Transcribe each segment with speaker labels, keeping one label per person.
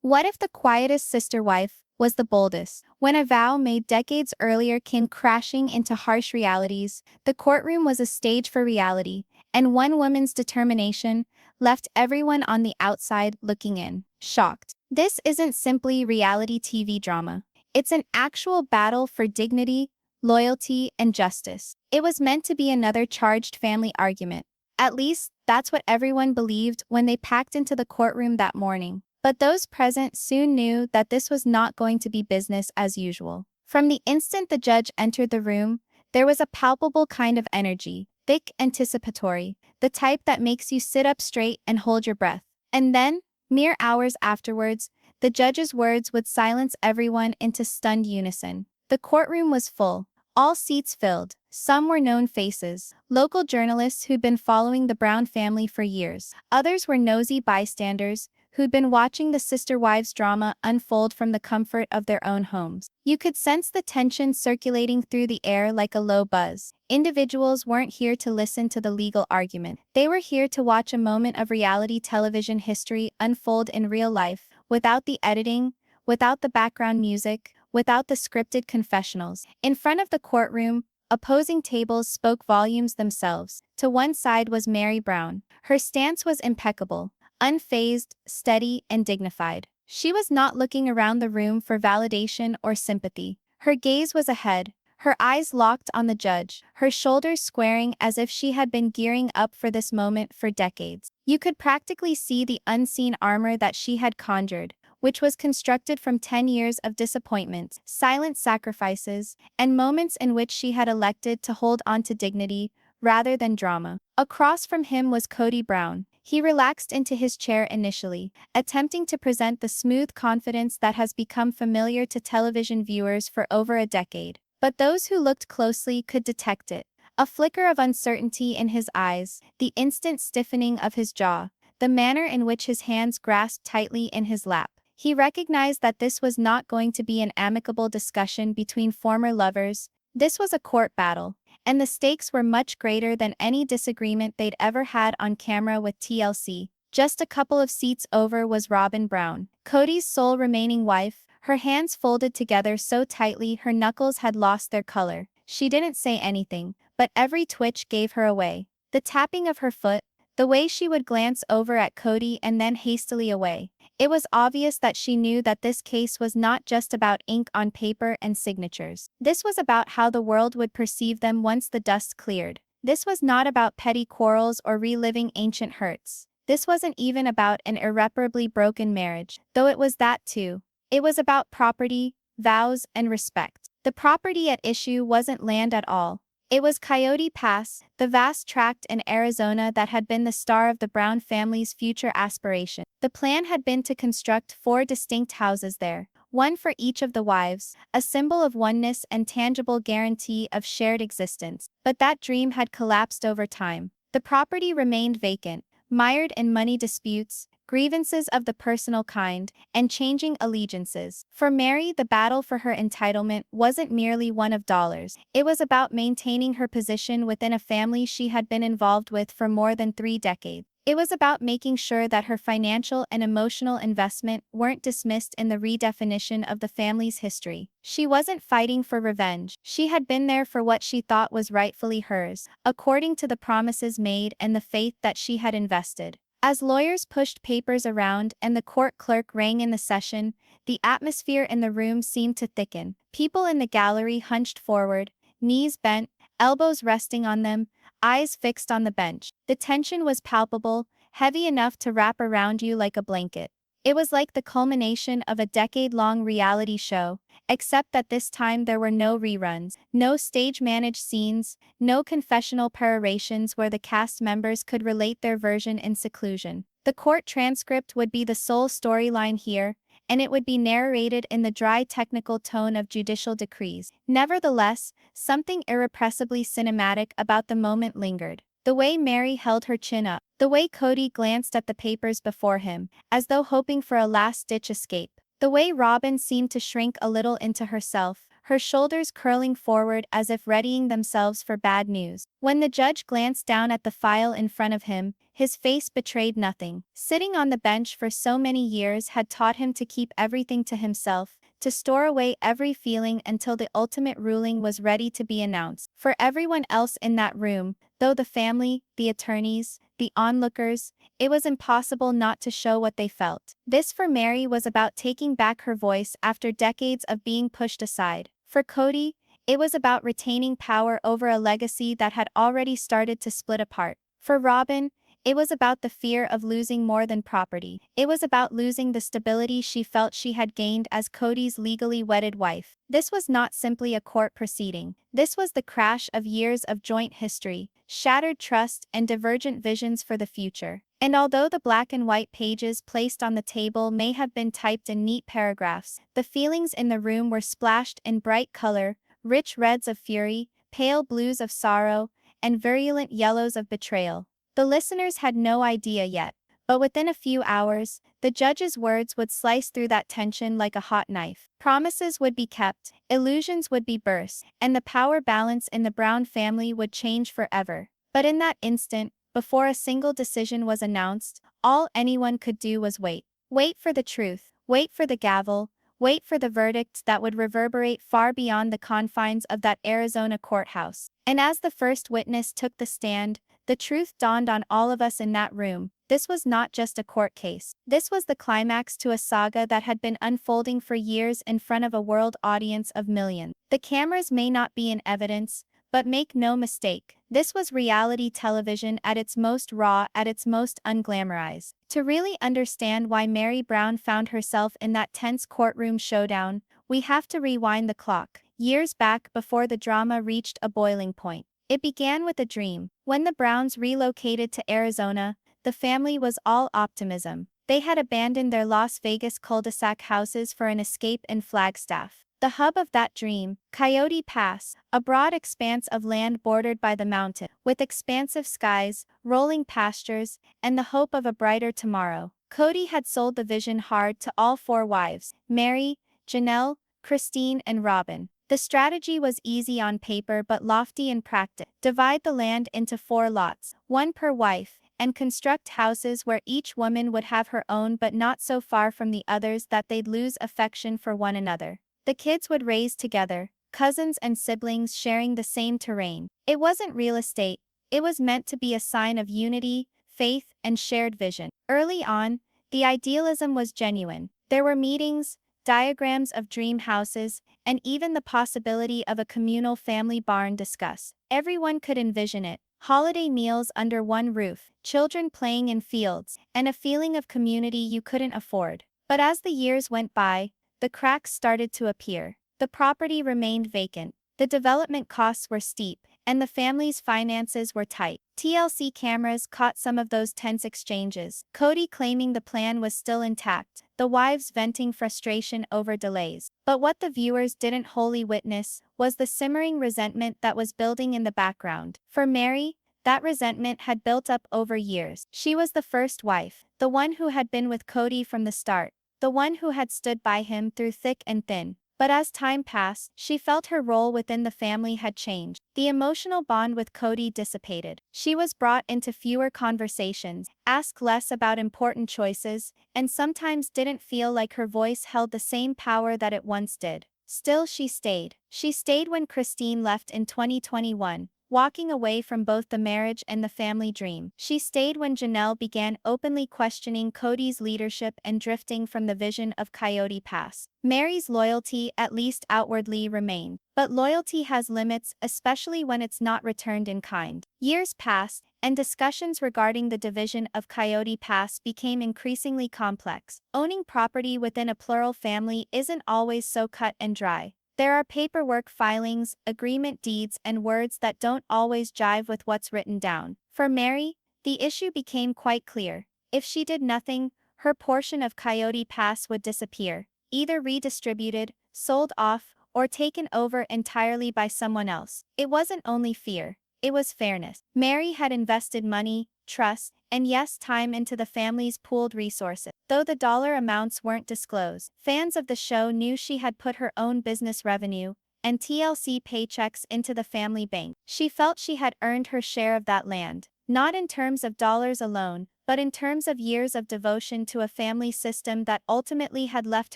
Speaker 1: What if the quietest sister wife was the boldest? When a vow made decades earlier came crashing into harsh realities, the courtroom was a stage for reality, and one woman's determination left everyone on the outside looking in, shocked. This isn't simply reality TV drama. It's an actual battle for dignity, loyalty, and justice. It was meant to be another charged family argument. At least, that's what everyone believed when they packed into the courtroom that morning. But those present soon knew that this was not going to be business as usual. From the instant the judge entered the room, there was a palpable kind of energy, thick, anticipatory, the type that makes you sit up straight and hold your breath. And then, mere hours afterwards, the judge's words would silence everyone into stunned unison. The courtroom was full, all seats filled. Some were known faces, local journalists who'd been following the Brown family for years. Others were nosy bystanders who'd been watching the sister wives drama unfold from the comfort of their own homes. You could sense the tension circulating through the air like a low buzz. Individuals weren't here to listen to the legal argument. They were here to watch a moment of reality television history unfold in real life, without the editing, without the background music, without the scripted confessionals. In front of the courtroom, opposing tables spoke volumes themselves. To one side was Meri Brown. Her stance was impeccable, unfazed, steady, and dignified. She was not looking around the room for validation or sympathy. Her gaze was ahead, her eyes locked on the judge, her shoulders squaring as if she had been gearing up for this moment for decades. You could practically see the unseen armor that she had conjured, which was constructed from 10 years of disappointment, silent sacrifices, and moments in which she had elected to hold on to dignity rather than drama. Across from him was Kody Brown. He relaxed into his chair initially, attempting to present the smooth confidence that has become familiar to television viewers for over a decade. But those who looked closely could detect it. A flicker of uncertainty in his eyes, the instant stiffening of his jaw, the manner in which his hands grasped tightly in his lap. He recognized that this was not going to be an amicable discussion between former lovers. This was a court battle, and the stakes were much greater than any disagreement they'd ever had on camera with TLC. Just a couple of seats over was Robyn Brown, Kody's sole remaining wife, her hands folded together so tightly her knuckles had lost their color. She didn't say anything, but every twitch gave her away. The tapping of her foot, the way she would glance over at Kody and then hastily away. It was obvious that she knew that this case was not just about ink on paper and signatures. This was about how the world would perceive them once the dust cleared. This was not about petty quarrels or reliving ancient hurts. This wasn't even about an irreparably broken marriage, though it was that too. It was about property, vows, and respect. The property at issue wasn't land at all. It was Coyote Pass, the vast tract in Arizona that had been the star of the Brown family's future aspiration. The plan had been to construct 4 distinct houses there, one for each of the wives, a symbol of oneness and tangible guarantee of shared existence. But that dream had collapsed over time. The property remained vacant, mired in money disputes, grievances of the personal kind, and changing allegiances. For Meri, the battle for her entitlement wasn't merely one of dollars. It was about maintaining her position within a family she had been involved with for more than 3 decades. It was about making sure that her financial and emotional investment weren't dismissed in the redefinition of the family's history. She wasn't fighting for revenge. She had been there for what she thought was rightfully hers, according to the promises made and the faith that she had invested. As lawyers pushed papers around and the court clerk rang in the session, the atmosphere in the room seemed to thicken. People in the gallery hunched forward, knees bent, elbows resting on them, eyes fixed on the bench. The tension was palpable, heavy enough to wrap around you like a blanket. It was like the culmination of a decade-long reality show, except that this time there were no reruns, no stage-managed scenes, no confessional perorations where the cast members could relate their version in seclusion. The court transcript would be the sole storyline here, and it would be narrated in the dry technical tone of judicial decrees. Nevertheless, something irrepressibly cinematic about the moment lingered. The way Meri held her chin up, the way Kody glanced at the papers before him, as though hoping for a last-ditch escape, the way Robyn seemed to shrink a little into herself, her shoulders curling forward as if readying themselves for bad news. When the judge glanced down at the file in front of him, his face betrayed nothing. Sitting on the bench for so many years had taught him to keep everything to himself, to store away every feeling until the ultimate ruling was ready to be announced. For everyone else in that room, though the family, the attorneys, the onlookers, it was impossible not to show what they felt. This for Meri was about taking back her voice after decades of being pushed aside. For Kody, it was about retaining power over a legacy that had already started to split apart. For Robyn, it was about the fear of losing more than property. It was about losing the stability she felt she had gained as Kody's legally wedded wife. This was not simply a court proceeding. This was the crash of years of joint history, shattered trust, and divergent visions for the future. And although the black and white pages placed on the table may have been typed in neat paragraphs, the feelings in the room were splashed in bright color, rich reds of fury, pale blues of sorrow, and virulent yellows of betrayal. The listeners had no idea yet, but within a few hours, the judge's words would slice through that tension like a hot knife. Promises would be kept, illusions would be burst, and the power balance in the Brown family would change forever. But in that instant, before a single decision was announced, all anyone could do was wait. Wait for the truth, wait for the gavel, wait for the verdict that would reverberate far beyond the confines of that Arizona courthouse. And as the first witness took the stand, the truth dawned on all of us in that room. This was not just a court case. This was the climax to a saga that had been unfolding for years in front of a world audience of millions. The cameras may not be in evidence, but make no mistake, this was reality television at its most raw, at its most unglamorized. To really understand why Meri Brown found herself in that tense courtroom showdown, we have to rewind the clock, years back before the drama reached a boiling point. It began with a dream. When the Browns relocated to Arizona, the family was all optimism. They had abandoned their Las Vegas cul-de-sac houses for an escape in Flagstaff. The hub of that dream, Coyote Pass, a broad expanse of land bordered by the mountain, with expansive skies, rolling pastures, and the hope of a brighter tomorrow. Kody had sold the vision hard to all four wives, Meri, Janelle, Christine, and Robyn. The strategy was easy on paper but lofty in practice. Divide the land into 4 lots, one per wife, and construct houses where each woman would have her own but not so far from the others that they'd lose affection for one another. The kids would raise together, cousins and siblings sharing the same terrain. It wasn't real estate, it was meant to be a sign of unity, faith, and shared vision. Early on, the idealism was genuine. There were meetings, diagrams of dream houses, and even the possibility of a communal family barn discussed. Everyone could envision it. Holiday meals under one roof, children playing in fields, and a feeling of community you couldn't afford. But as the years went by, the cracks started to appear. The property remained vacant, the development costs were steep, and the family's finances were tight. TLC cameras caught some of those tense exchanges, Kody claiming the plan was still intact, the wives venting frustration over delays. But what the viewers didn't wholly witness was the simmering resentment that was building in the background. For Meri, that resentment had built up over years. She was the first wife, the one who had been with Kody from the start, the one who had stood by him through thick and thin. But as time passed, she felt her role within the family had changed. The emotional bond with Kody dissipated. She was brought into fewer conversations, asked less about important choices, and sometimes didn't feel like her voice held the same power that it once did. Still, she stayed. She stayed when Christine left in 2021. Walking away from both the marriage and the family dream. She stayed when Janelle began openly questioning Kody's leadership and drifting from the vision of Coyote Pass. Meri's loyalty, at least outwardly, remained. But loyalty has limits, especially when it's not returned in kind. Years passed, and discussions regarding the division of Coyote Pass became increasingly complex. Owning property within a plural family isn't always so cut and dry. There are paperwork filings, agreement deeds, and words that don't always jive with what's written down. For Meri, the issue became quite clear. If she did nothing, her portion of Coyote Pass would disappear, either redistributed, sold off, or taken over entirely by someone else. It wasn't only fear, it was fairness. Meri had invested money, trust, and yes, time into the family's pooled resources. Though the dollar amounts weren't disclosed, fans of the show knew she had put her own business revenue, and TLC paychecks into the family bank. She felt she had earned her share of that land, not in terms of dollars alone, but in terms of years of devotion to a family system that ultimately had left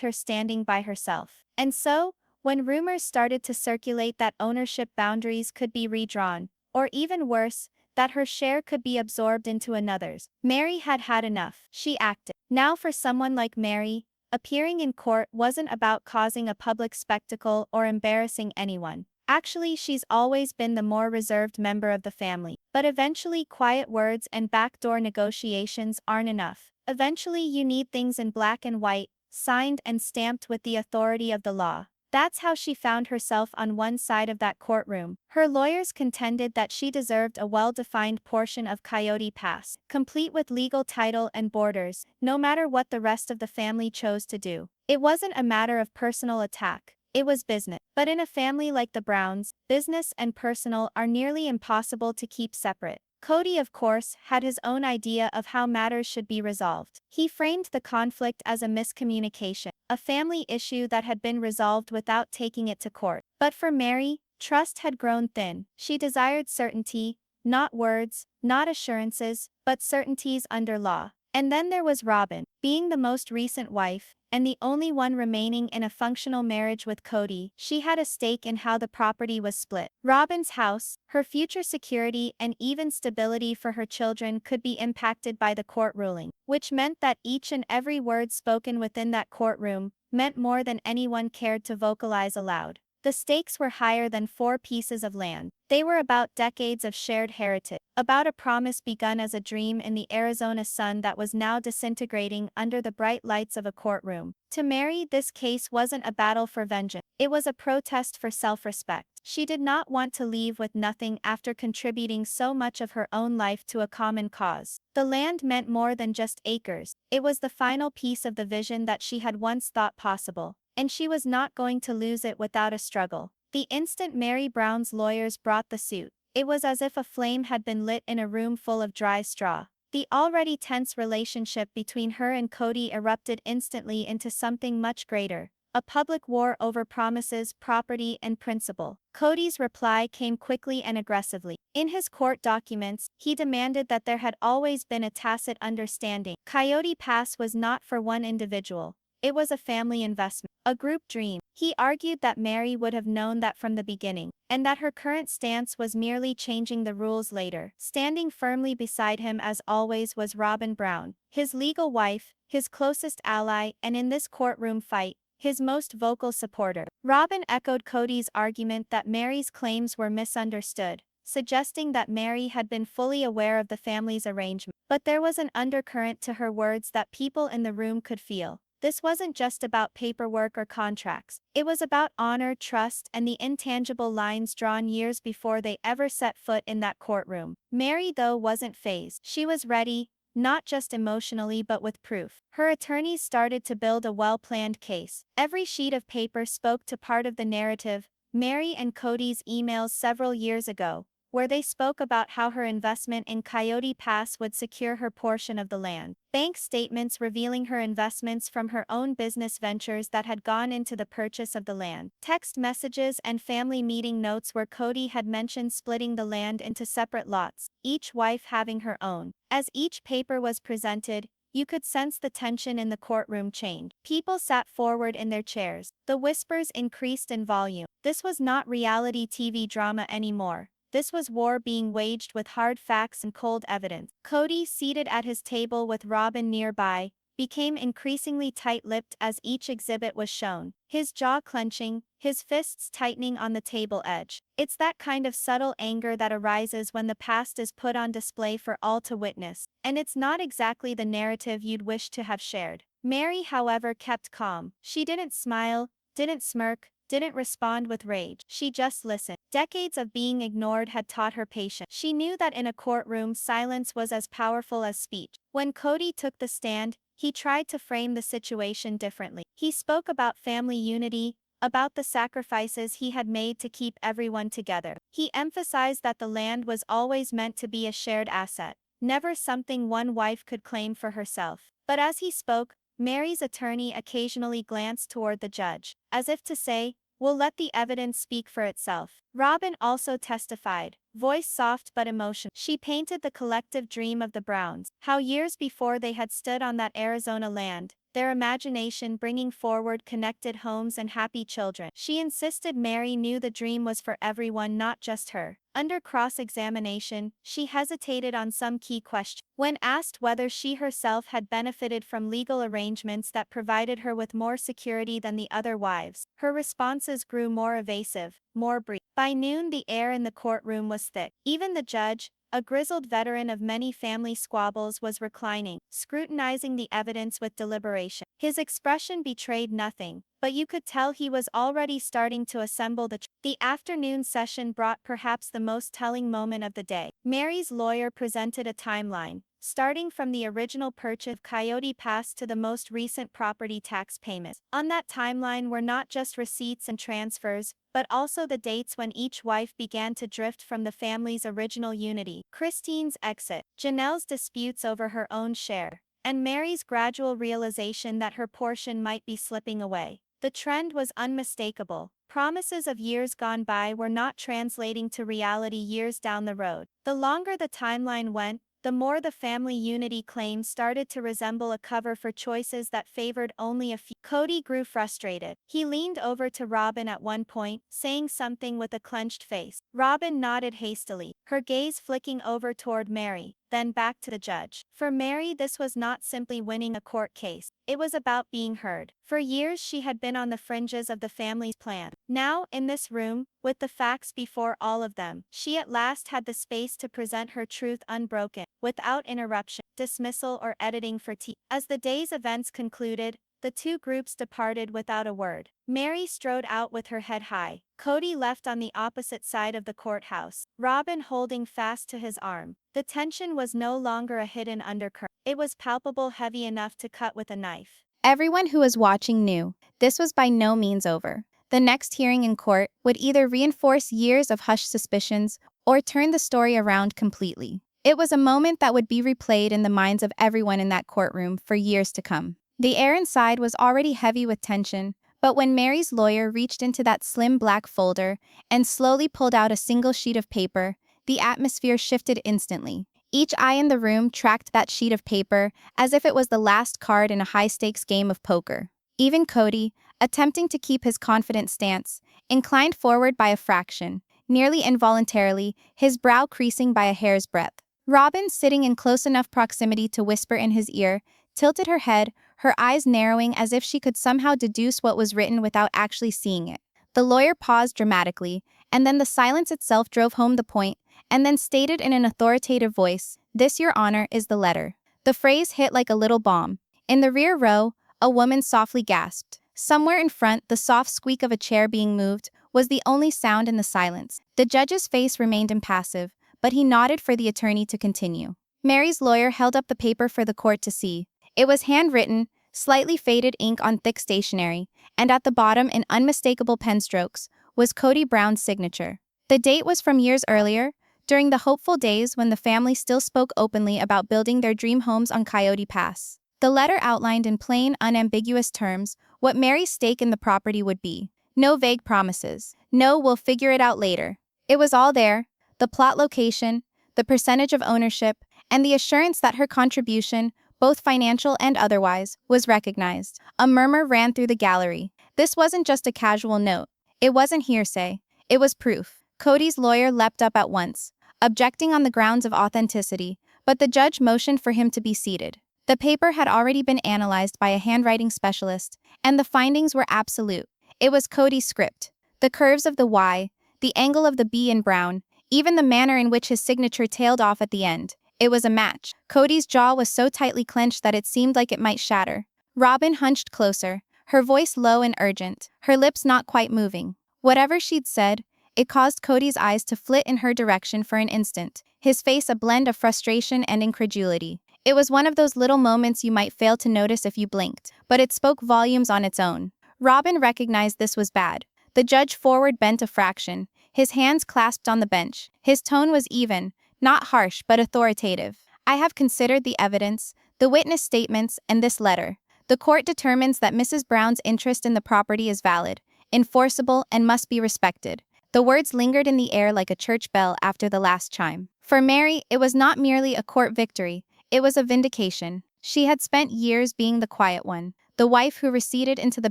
Speaker 1: her standing by herself. And so, when rumors started to circulate that ownership boundaries could be redrawn, or even worse, that her share could be absorbed into another's, Meri had had enough. She acted. Now for someone like Meri, appearing in court wasn't about causing a public spectacle or embarrassing anyone. Actually, she's always been the more reserved member of the family. But eventually, quiet words and backdoor negotiations aren't enough. Eventually, you need things in black and white, signed and stamped with the authority of the law. That's how she found herself on one side of that courtroom. Her lawyers contended that she deserved a well-defined portion of Coyote Pass, complete with legal title and borders, no matter what the rest of the family chose to do. It wasn't a matter of personal attack. It was business. But in a family like the Browns, business and personal are nearly impossible to keep separate. Kody, of course, had his own idea of how matters should be resolved. He framed the conflict as a miscommunication, a family issue that had been resolved without taking it to court. But for Meri, trust had grown thin. She desired certainty, not words, not assurances, but certainties under law. And then there was Robyn, being the most recent wife, and the only one remaining in a functional marriage with Kody. She had a stake in how the property was split. Robyn's house, her future security and even stability for her children could be impacted by the court ruling, which meant that each and every word spoken within that courtroom meant more than anyone cared to vocalize aloud. The stakes were higher than 4 pieces of land. They were about decades of shared heritage, about a promise begun as a dream in the Arizona sun that was now disintegrating under the bright lights of a courtroom. To Meri, this case wasn't a battle for vengeance. It was a protest for self-respect. She did not want to leave with nothing after contributing so much of her own life to a common cause. The land meant more than just acres. It was the final piece of the vision that she had once thought possible. And she was not going to lose it without a struggle. The instant Meri Brown's lawyers brought the suit, it was as if a flame had been lit in a room full of dry straw. The already tense relationship between her and Kody erupted instantly into something much greater, a public war over promises, property, and principle. Kody's reply came quickly and aggressively. In his court documents, he demanded that there had always been a tacit understanding. Coyote Pass was not for one individual. It was a family investment, a group dream. He argued that Meri would have known that from the beginning, and that her current stance was merely changing the rules later. Standing firmly beside him as always was Robyn Brown, his legal wife, his closest ally, and in this courtroom fight, his most vocal supporter. Robyn echoed Kody's argument that Meri's claims were misunderstood, suggesting that Meri had been fully aware of the family's arrangement. But there was an undercurrent to her words that people in the room could feel. This wasn't just about paperwork or contracts. It was about honor, trust, and the intangible lines drawn years before they ever set foot in that courtroom. Meri, though, wasn't fazed. She was ready, not just emotionally but with proof. Her attorneys started to build a well-planned case. Every sheet of paper spoke to part of the narrative. Meri and Kody's emails several years ago, where they spoke about how her investment in Coyote Pass would secure her portion of the land. Bank statements revealing her investments from her own business ventures that had gone into the purchase of the land. Text messages and family meeting notes where Kody had mentioned splitting the land into separate lots, each wife having her own. As each paper was presented, you could sense the tension in the courtroom change. People sat forward in their chairs. The whispers increased in volume. This was not reality TV drama anymore. This was war being waged with hard facts and cold evidence. Kody, seated at his table with Robyn nearby, became increasingly tight-lipped as each exhibit was shown, his jaw clenching, his fists tightening on the table edge. It's that kind of subtle anger that arises when the past is put on display for all to witness, and it's not exactly the narrative you'd wish to have shared. Meri, however, kept calm. She didn't smile, didn't smirk, didn't respond with rage. She just listened. Decades of being ignored had taught her patience. She knew that in a courtroom silence was as powerful as speech. When Kody took the stand, he tried to frame the situation differently. He spoke about family unity, about the sacrifices he had made to keep everyone together. He emphasized that the land was always meant to be a shared asset, never something one wife could claim for herself. But as he spoke, Meri's attorney occasionally glanced toward the judge, as if to say, We'll let the evidence speak for itself. Robyn also testified, voice soft but emotional. She painted the collective dream of the Browns, how years before they had stood on that Arizona land, their imagination bringing forward connected homes and happy children. She insisted Meri knew the dream was for everyone, not just her. Under cross-examination, she hesitated on some key questions. When asked whether she herself had benefited from legal arrangements that provided her with more security than the other wives, her responses grew more evasive, more brief. By noon, the air in the courtroom was thick. Even the judge, a grizzled veteran of many family squabbles, was reclining, scrutinizing the evidence with deliberation. His expression betrayed nothing, but you could tell he was already starting to assemble the afternoon session brought perhaps the most telling moment of the day. Meri's lawyer presented a timeline, starting from the original purchase of Coyote Pass to the most recent property tax payments. On that timeline were not just receipts and transfers, but also the dates when each wife began to drift from the family's original unity. Christine's exit, Janelle's disputes over her own share, and Meri's gradual realization that her portion might be slipping away. The trend was unmistakable. Promises of years gone by were not translating to reality years down the road. The longer the timeline went, the more the family unity claim started to resemble a cover for choices that favored only a few. Kody grew frustrated. He leaned over to Robyn at one point, saying something with a clenched face. Robyn nodded hastily, her gaze flicking over toward Meri, then back to the judge. For Meri, this was not simply winning a court case. It was about being heard. For years she had been on the fringes of the family's plan. Now, in this room, with the facts before all of them, she at last had the space to present her truth unbroken, without interruption, dismissal, or editing for tea. As the day's events concluded, the two groups departed without a word. Meri strode out with her head high. Kody left on the opposite side of the courthouse, Robyn holding fast to his arm. The tension was no longer a hidden undercurrent. It was palpable, heavy enough to cut with a knife. Everyone who was watching knew this was by no means over. The next hearing in court would either reinforce years of hushed suspicions or turn the story around completely. It was a moment that would be replayed in the minds of everyone in that courtroom for years to come. The air inside was already heavy with tension, but when Meri's lawyer reached into that slim black folder and slowly pulled out a single sheet of paper, the atmosphere shifted instantly. Each eye in the room tracked that sheet of paper as if it was the last card in a high-stakes game of poker. Even Kody, attempting to keep his confident stance, inclined forward by a fraction, nearly involuntarily, his brow creasing by a hair's breadth. Robyn, sitting in close enough proximity to whisper in his ear, tilted her head, her eyes narrowing as if she could somehow deduce what was written without actually seeing it. The lawyer paused dramatically, and then the silence itself drove home the point, and then stated in an authoritative voice, "This, Your Honor, is the letter." The phrase hit like a little bomb. In the rear row, a woman softly gasped. Somewhere in front, the soft squeak of a chair being moved was the only sound in the silence. The judge's face remained impassive, but he nodded for the attorney to continue. Meri's lawyer held up the paper for the court to see. It was handwritten, slightly faded ink on thick stationery, and at the bottom, in unmistakable pen strokes, was Kody Brown's signature. The date was from years earlier, during the hopeful days when the family still spoke openly about building their dream homes on Coyote Pass. The letter outlined in plain, unambiguous terms what Meri's stake in the property would be. No vague promises. No "we'll figure it out later." It was all there: the plot location, the percentage of ownership, and the assurance that her contribution, both financial and otherwise, was recognized. A murmur ran through the gallery. This wasn't just a casual note. It wasn't hearsay. It was proof. Kody's lawyer leapt up at once, objecting on the grounds of authenticity, but the judge motioned for him to be seated. The paper had already been analyzed by a handwriting specialist, and the findings were absolute. It was Kody's script. The curves of the Y, the angle of the B in Brown, even the manner in which his signature tailed off at the end. It was a match. Kody's jaw was so tightly clenched that it seemed like it might shatter. Robyn hunched closer, her voice low and urgent, her lips not quite moving. Whatever she'd said, it caused Kody's eyes to flit in her direction for an instant, his face a blend of frustration and incredulity. It was one of those little moments you might fail to notice if you blinked, but it spoke volumes on its own. Robyn recognized this was bad. The judge forward bent a fraction, his hands clasped on the bench. His tone was even, not harsh but authoritative. "I have considered the evidence, the witness statements, and this letter. The court determines that Mrs. Brown's interest in the property is valid. enforceable, and must be respected. The words lingered in the air like a church bell after the last chime. For Meri, it was not merely a court victory, it was a vindication. She had spent years being the quiet one, the wife who receded into the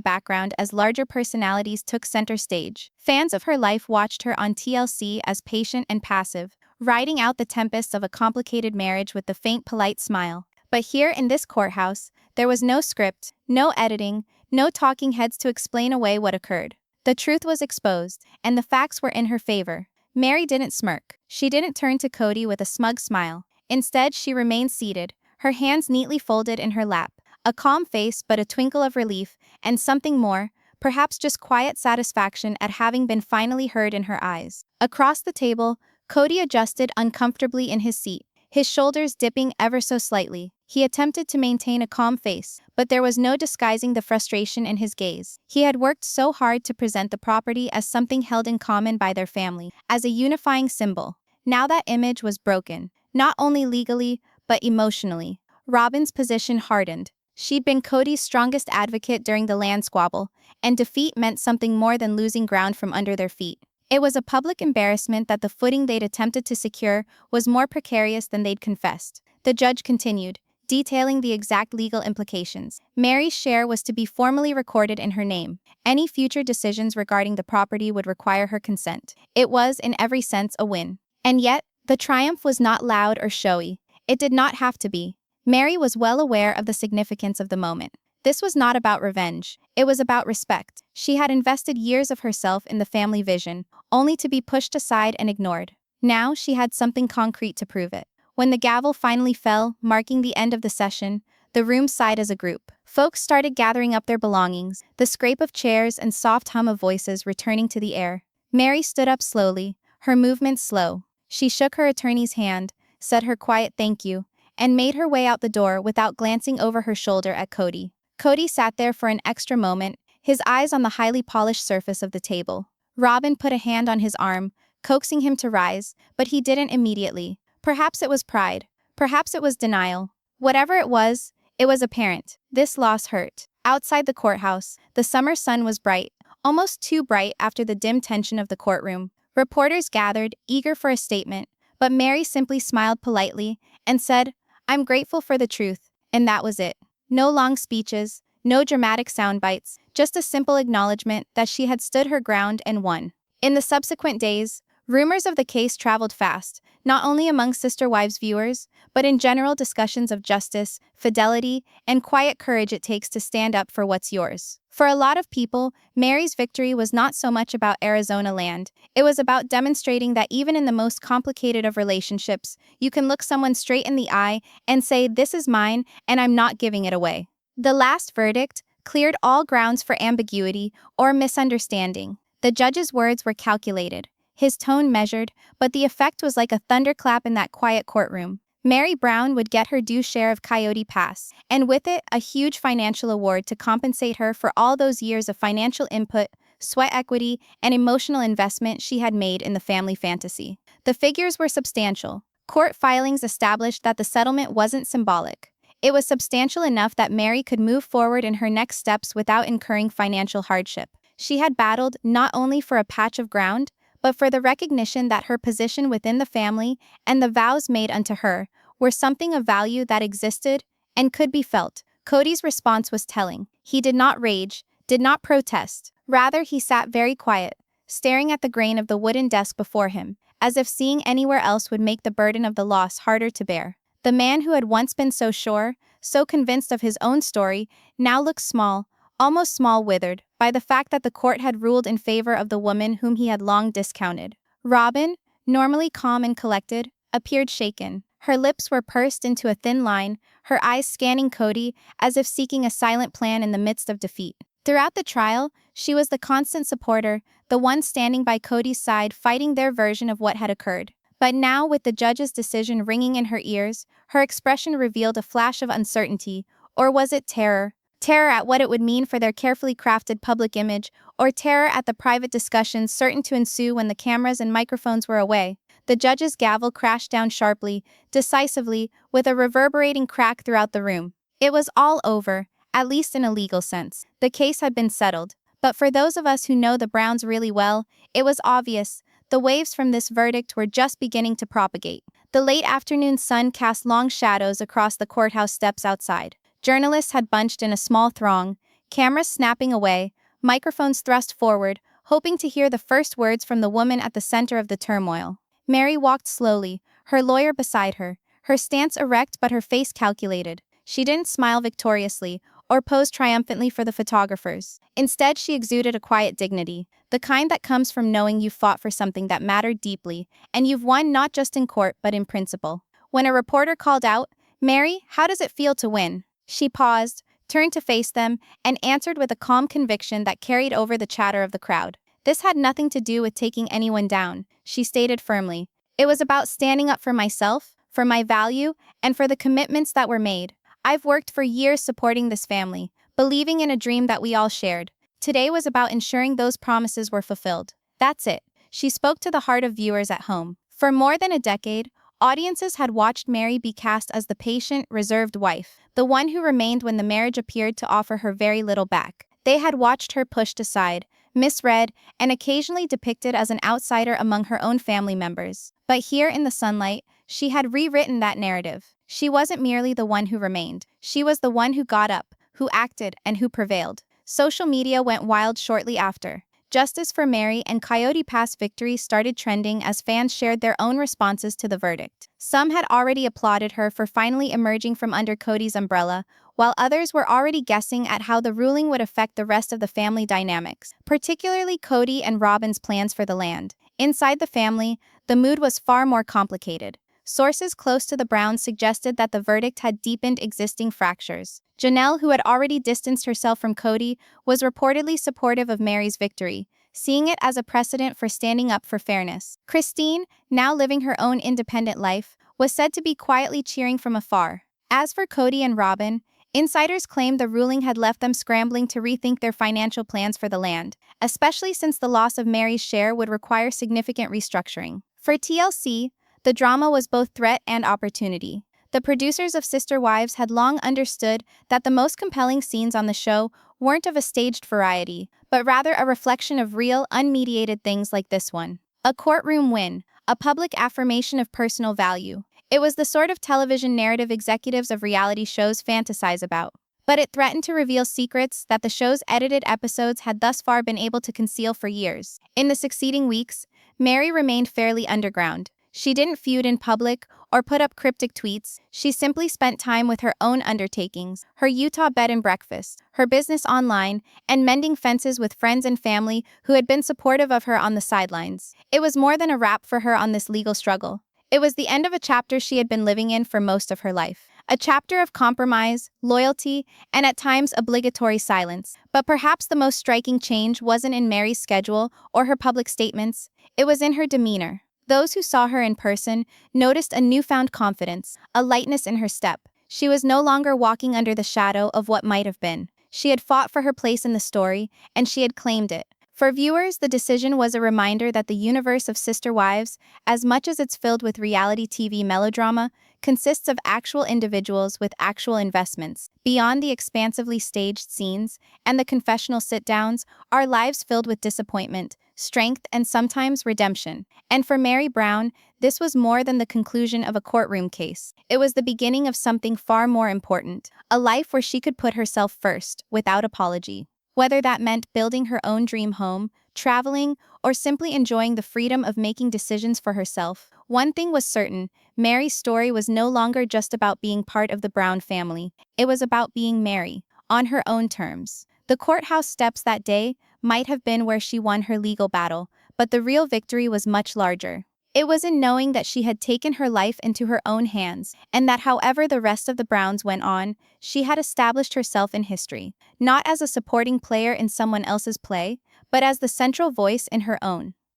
Speaker 1: background as larger personalities took center stage. Fans of her life watched her on TLC as patient and passive, riding out the tempests of a complicated marriage with the faint polite smile. But here in this courthouse, there was no script, no editing, no talking heads to explain away what occurred. The truth was exposed, and the facts were in her favor. Meri didn't smirk. She didn't turn to Kody with a smug smile. Instead, she remained seated, her hands neatly folded in her lap, a calm face but a twinkle of relief, and something more, perhaps just quiet satisfaction at having been finally heard in her eyes. Across the table, Kody adjusted uncomfortably in his seat, his shoulders dipping ever so slightly. He attempted to maintain a calm face, but there was no disguising the frustration in his gaze. He had worked so hard to present the property as something held in common by their family, as a unifying symbol. Now that image was broken, not only legally, but emotionally. Robyn's position hardened. She'd been Kody's strongest advocate during the land squabble, and defeat meant something more than losing ground from under their feet. It was a public embarrassment that the footing they'd attempted to secure was more precarious than they'd confessed. The judge continued, detailing the exact legal implications. Meri's share was to be formally recorded in her name. Any future decisions regarding the property would require her consent. It was, in every sense, a win. And yet, the triumph was not loud or showy. It did not have to be. Meri was well aware of the significance of the moment. This was not about revenge. It was about respect. She had invested years of herself in the family vision, only to be pushed aside and ignored. Now she had something concrete to prove it. When the gavel finally fell, marking the end of the session, the room sighed as a group. Folks started gathering up their belongings, the scrape of chairs and soft hum of voices returning to the air. Meri stood up slowly, her movements slow. She shook her attorney's hand, said her quiet thank you, and made her way out the door without glancing over her shoulder at Kody. Kody sat there for an extra moment, his eyes on the highly polished surface of the table. Robyn put a hand on his arm, coaxing him to rise, but he didn't immediately. Perhaps it was pride. Perhaps it was denial. Whatever it was apparent. This loss hurt. Outside the courthouse, the summer sun was bright, almost too bright after the dim tension of the courtroom. Reporters gathered, eager for a statement, but Meri simply smiled politely and said, "I'm grateful for the truth," and that was it. No long speeches, no dramatic sound bites, just a simple acknowledgement that she had stood her ground and won. In the subsequent days, rumors of the case traveled fast, not only among Sister Wives viewers, but in general discussions of justice, fidelity, and quiet courage it takes to stand up for what's yours. For a lot of people, Meri's victory was not so much about Arizona land. It was about demonstrating that even in the most complicated of relationships, you can look someone straight in the eye and say, "This is mine, and I'm not giving it away." The last verdict cleared all grounds for ambiguity or misunderstanding. The judge's words were calculated, his tone measured, but the effect was like a thunderclap in that quiet courtroom. Meri Brown would get her due share of Coyote Pass, and with it, a huge financial award to compensate her for all those years of financial input, sweat equity, and emotional investment she had made in the family fantasy. The figures were substantial. Court filings established that the settlement wasn't symbolic. It was substantial enough that Meri could move forward in her next steps without incurring financial hardship. She had battled not only for a patch of ground, but for the recognition that her position within the family and the vows made unto her were something of value that existed and could be felt. Kody's response was telling. He did not rage, did not protest. Rather, he sat very quiet, staring at the grain of the wooden desk before him, as if seeing anywhere else would make the burden of the loss harder to bear. The man who had once been so sure, so convinced of his own story, now looked small, almost small-withered, by the fact that the court had ruled in favor of the woman whom he had long discounted. Robyn, normally calm and collected, appeared shaken. Her lips were pursed into a thin line, her eyes scanning Kody as if seeking a silent plan in the midst of defeat. Throughout the trial, she was the constant supporter, the one standing by Kody's side fighting their version of what had occurred. But now, with the judge's decision ringing in her ears, her expression revealed a flash of uncertainty, or was it terror? Terror at what it would mean for their carefully crafted public image, or terror at the private discussions certain to ensue when the cameras and microphones were away. The judge's gavel crashed down sharply, decisively, with a reverberating crack throughout the room. It was all over, at least in a legal sense. The case had been settled, But for those of us who know the Browns really well, it was obvious. The waves from this verdict were just beginning to propagate. The late afternoon sun cast long shadows across the courthouse steps outside. Journalists had bunched in a small throng, cameras snapping away, microphones thrust forward, hoping to hear the first words from the woman at the center of the turmoil. Meri walked slowly, her lawyer beside her stance erect but her face calculated. She didn't smile victoriously or pose triumphantly for the photographers. Instead, she exuded a quiet dignity, the kind that comes from knowing you fought for something that mattered deeply, and you've won not just in court but in principle. When a reporter called out, "Meri, how does it feel to win?" She paused, turned to face them, and answered with a calm conviction that carried over the chatter of the crowd. This had nothing to do with taking anyone down, she stated firmly. It was about standing up for myself, for my value, and for the commitments that were made. I've worked for years supporting this family, believing in a dream that we all shared. Today was about ensuring those promises were fulfilled. That's it. She spoke to the heart of viewers at home. For more than a decade, audiences had watched Meri be cast as the patient, reserved wife, the one who remained when the marriage appeared to offer her very little back. They had watched her pushed aside, misread, and occasionally depicted as an outsider among her own family members. But here in the sunlight, she had rewritten that narrative. She wasn't merely the one who remained. She was the one who got up, who acted, and who prevailed. Social media went wild shortly after. Justice for Meri and Coyote Pass victory started trending as fans shared their own responses to the verdict. Some had already applauded her for finally emerging from under Kody's umbrella, while others were already guessing at how the ruling would affect the rest of the family dynamics, particularly Kody and Robyn's plans for the land. Inside the family, the mood was far more complicated. Sources close to the Browns suggested that the verdict had deepened existing fractures. Janelle, who had already distanced herself from Kody, was reportedly supportive of Meri's victory, seeing it as a precedent for standing up for fairness. Christine, now living her own independent life, was said to be quietly cheering from afar. As for Kody and Robyn, insiders claimed the ruling had left them scrambling to rethink their financial plans for the land, especially since the loss of Meri's share would require significant restructuring. For TLC, the drama was both threat and opportunity. The producers of Sister Wives had long understood that the most compelling scenes on the show weren't of a staged variety, but rather a reflection of real, unmediated things like this one. A courtroom win, a public affirmation of personal value. It was the sort of television narrative executives of reality shows fantasize about. But it threatened to reveal secrets that the show's edited episodes had thus far been able to conceal for years. In the succeeding weeks, Meri remained fairly underground. She didn't feud in public or put up cryptic tweets. She simply spent time with her own undertakings, her Utah bed and breakfast, her business online, and mending fences with friends and family who had been supportive of her on the sidelines. It was more than a wrap for her on this legal struggle. It was the end of a chapter she had been living in for most of her life. A chapter of compromise, loyalty, and at times obligatory silence. But perhaps the most striking change wasn't in Meri's schedule or her public statements. It was in her demeanor. Those who saw her in person noticed a newfound confidence, a lightness in her step. She was no longer walking under the shadow of what might have been. She had fought for her place in the story, and she had claimed it. For viewers, the decision was a reminder that the universe of Sister Wives, as much as it's filled with reality TV melodrama, consists of actual individuals with actual investments. Beyond the expansively staged scenes and the confessional sit-downs, are lives filled with disappointment, strength, and sometimes redemption. And for Meri Brown, this was more than the conclusion of a courtroom case. It was the beginning of something far more important, a life where she could put herself first, without apology. Whether that meant building her own dream home, traveling, or simply enjoying the freedom of making decisions for herself, one thing was certain: Meri's story was no longer just about being part of the Brown family. It was about being Meri, on her own terms. The courthouse steps that day might have been where she won her legal battle, but the real victory was much larger. It was in knowing that she had taken her life into her own hands, and that however the rest of the Browns went on, she had established herself in history, not as a supporting player in someone else's play, but as the central voice in her own.